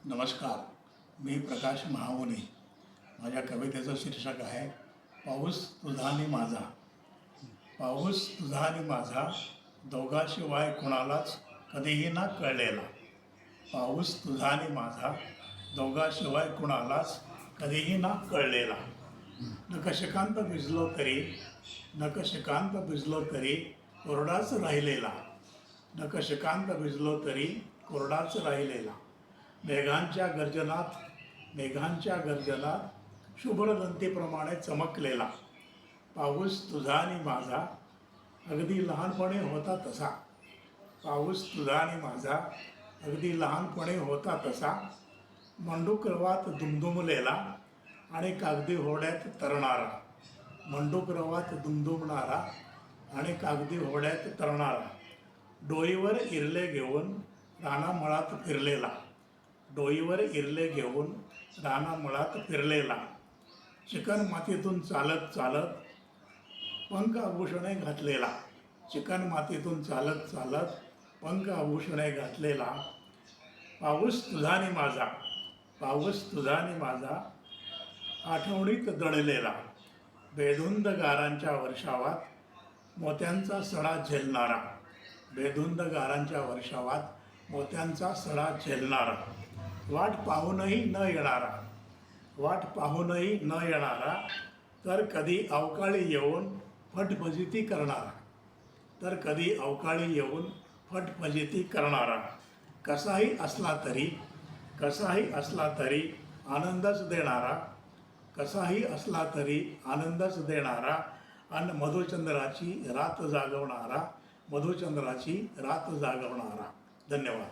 नमस्कार. मी प्रकाश महामुनी. माझ्या कवितेचं शीर्षक आहे पाऊस तुझा आणि माझा. पाऊस तुझा आणि माझा दोघाशिवाय कुणालाच कधीही ना कळलेला. पाऊस तुझा आणि माझा दोघाशिवाय कुणालाच कधीही ना कळलेला. नकशिकांत भिजलो तरी कोरडाच राहिलेला. नकशिकांत भिजलो तरी कोरडाच राहिलेला. मेघांच्या गर्जनात शुभ्रदंतीप्रमाणे चमकलेला. पाऊस तुझा आणि माझा अगदी लहानपणी होता तसा. पाऊस तुझा आणि माझा अगदी लहानपणी होता तसा. मंडूक रवात दुमदुमलेला आणि कागदी होड्यात तरणारा. मंडूक रवात दुमदुमणारा आणि कागदी होड्यात तरणारा. डोईवर इरले घेऊन रानामळात फिरलेला. डोईवर इरले घेऊन रानामळात फिरलेला. चिकन मातीतून चालत चालत पंख आभूषणे घातलेला. चिकन मातीतून चालत चालत पंख आभूषणे घातलेला. पाऊस तुझा आणि माझा, पाऊस तुझा आणि माझा आठवणीत दडलेला. बेधुंद गारांच्या वर्षावात मोत्यांचा सडा झेलणारा. बेधुंद गारांच्या वर्षावात मोत्यांचा सडा झेलणारा. वाट पाहूनही न येणारा, वाट पाहूनही न येणारा. तर कधी अवकाळी येऊन फटफजिती करणारा. तर कधी अवकाळी येऊन फटफजिती करणारा. कसाही असला तरी आनंदच देणारा. कसाही असला तरी आनंदच देणारा. आणि मधुचंद्राची रात जागवणारा. मधुचंद्राची रात जागवणारा. धन्यवाद.